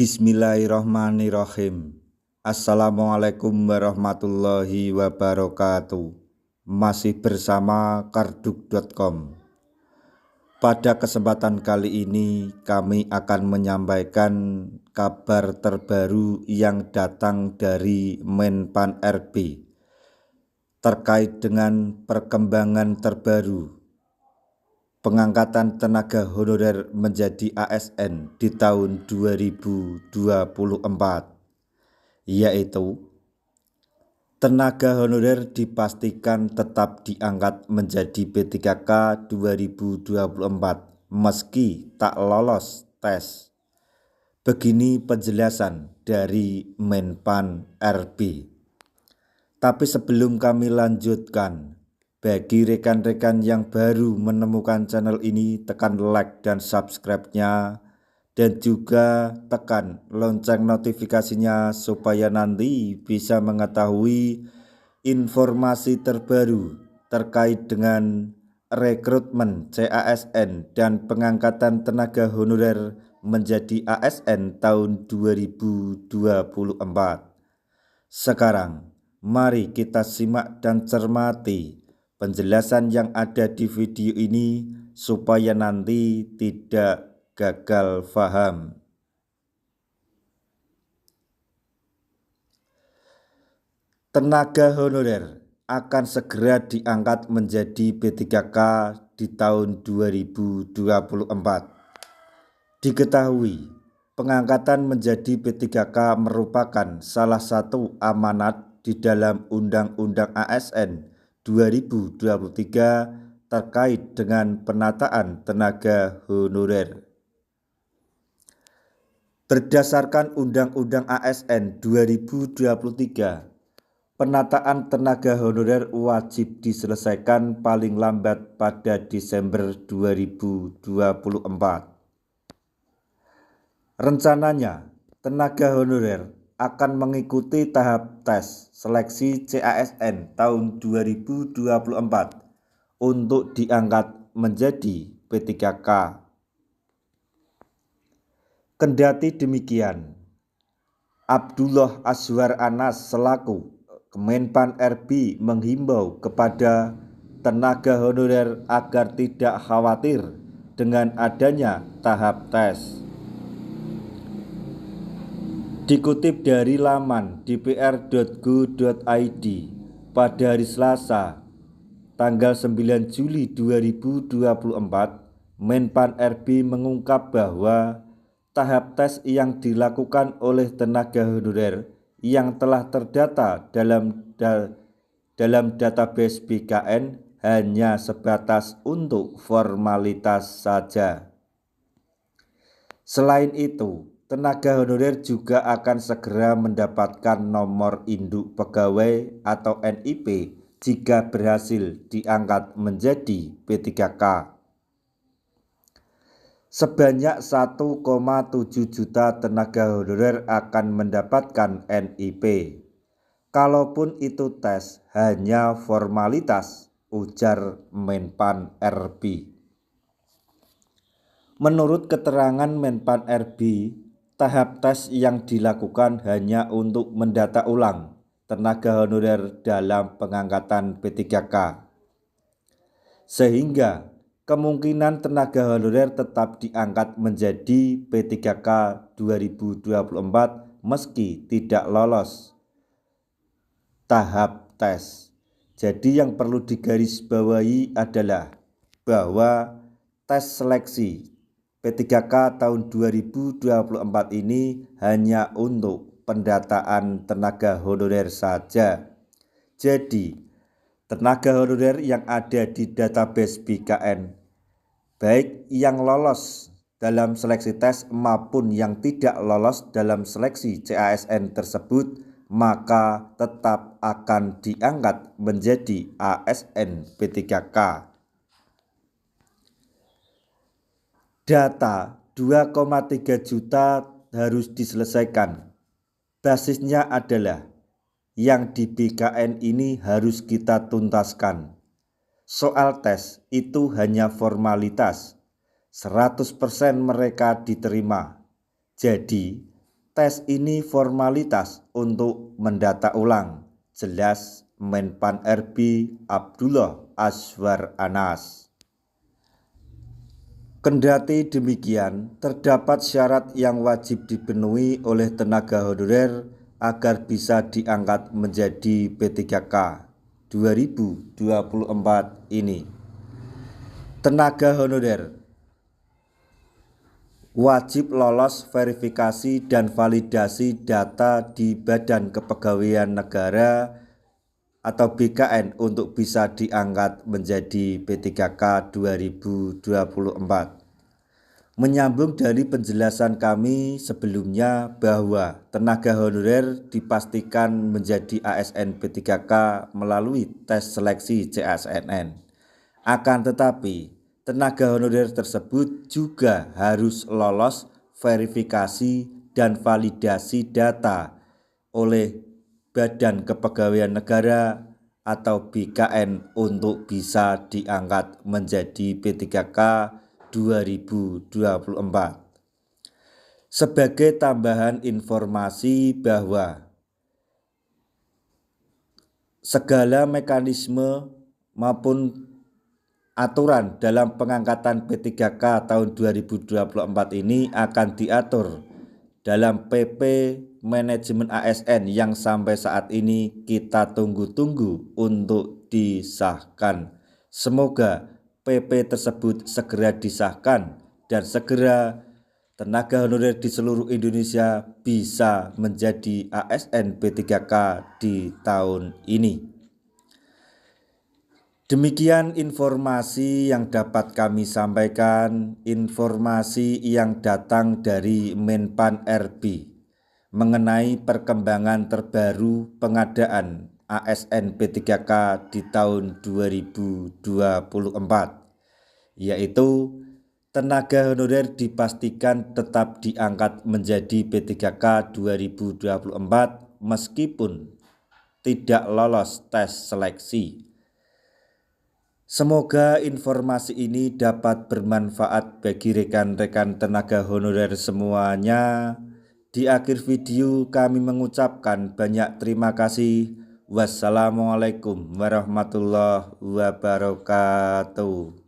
Bismillahirrahmanirrahim. Assalamualaikum warahmatullahi wabarakatuh. Masih bersama karduk.com. Pada kesempatan kali ini kami akan menyampaikan kabar terbaru yang datang dari Menpan RB terkait dengan perkembangan terbaru pengangkatan tenaga honorer menjadi ASN di tahun 2024, yaitu tenaga honorer dipastikan tetap diangkat menjadi P3K 2024 meski tak lolos tes. Begini penjelasan dari Menpan RB. Tapi sebelum kami lanjutkan, bagi rekan-rekan yang baru menemukan channel ini, tekan like dan subscribe-nya, dan juga tekan lonceng notifikasinya supaya nanti bisa mengetahui informasi terbaru terkait dengan rekrutmen CASN dan pengangkatan tenaga honorer menjadi ASN tahun 2024. Sekarang, mari kita simak dan cermati penjelasan yang ada di video ini supaya nanti tidak gagal paham. Tenaga honorer akan segera diangkat menjadi P3K di tahun 2024. Diketahui, pengangkatan menjadi P3K merupakan salah satu amanat di dalam Undang-Undang ASN 2023 terkait dengan penataan tenaga honorer. Berdasarkan Undang-Undang ASN 2023, penataan tenaga honorer wajib diselesaikan paling lambat pada Desember 2024. Rencananya, tenaga honorer akan mengikuti tahap tes seleksi CASN tahun 2024 untuk diangkat menjadi P3K. Kendati demikian, Abdullah Azwar Anas selaku Kemenpan RB menghimbau kepada tenaga honorer agar tidak khawatir dengan adanya tahap tes. Dikutip dari laman dpr.go.id pada hari Selasa, tanggal 9 Juli 2024, Menpan RB mengungkap bahwa tahap tes yang dilakukan oleh tenaga honorer yang telah terdata dalam database BKN hanya sebatas untuk formalitas saja. Selain itu, tenaga honorer juga akan segera mendapatkan nomor induk pegawai atau NIP jika berhasil diangkat menjadi P3K. Sebanyak 1,7 juta tenaga honorer akan mendapatkan NIP. Kalaupun itu tes hanya formalitas, ujar Menpan RB. Menurut keterangan Menpan RB, tahap tes yang dilakukan hanya untuk mendata ulang tenaga honorer dalam pengangkatan P3K. Sehingga kemungkinan tenaga honorer tetap diangkat menjadi P3K 2024 meski tidak lolos tahap tes. Jadi yang perlu digarisbawahi adalah bahwa tes seleksi P3K tahun 2024 ini hanya untuk pendataan tenaga honorer saja. Jadi, tenaga honorer yang ada di database BKN, baik yang lolos dalam seleksi tes maupun yang tidak lolos dalam seleksi CASN tersebut, maka tetap akan diangkat menjadi ASN P3K. Data 2,3 juta harus diselesaikan. Basisnya adalah yang di BKN ini harus kita tuntaskan. Soal tes itu hanya formalitas. 100% mereka diterima. Jadi tes ini formalitas untuk mendata ulang, jelas Menpan RB Abdullah Azwar Anas. Kendati demikian, terdapat syarat yang wajib dipenuhi oleh tenaga honorer agar bisa diangkat menjadi P3K 2024 ini. Tenaga honorer wajib lolos verifikasi dan validasi data di Badan Kepegawaian Negara atau BKN untuk bisa diangkat menjadi P3K 2024. Menyambung dari penjelasan kami sebelumnya bahwa tenaga honorer dipastikan menjadi ASN P3K melalui tes seleksi CASNN. Akan tetapi, tenaga honorer tersebut juga harus lolos verifikasi dan validasi data oleh Badan Kepegawaian Negara atau BKN untuk bisa diangkat menjadi P3K 2024. Sebagai tambahan informasi bahwa segala mekanisme maupun aturan dalam pengangkatan P3K tahun 2024 ini akan diatur dalam PP Manajemen ASN yang sampai saat ini kita tunggu-tunggu untuk disahkan. Semoga PP tersebut segera disahkan dan segera tenaga honorer di seluruh Indonesia bisa menjadi ASN P3K di tahun ini. Demikian informasi yang dapat kami sampaikan, informasi yang datang dari Menpan RB mengenai perkembangan terbaru pengadaan ASN P3K di tahun 2024, yaitu tenaga honorer dipastikan tetap diangkat menjadi P3K 2024 meskipun tidak lolos tes seleksi. Semoga informasi ini dapat bermanfaat bagi rekan-rekan tenaga honorer semuanya. Di akhir video kami mengucapkan banyak terima kasih. Wassalamualaikum warahmatullahi wabarakatuh.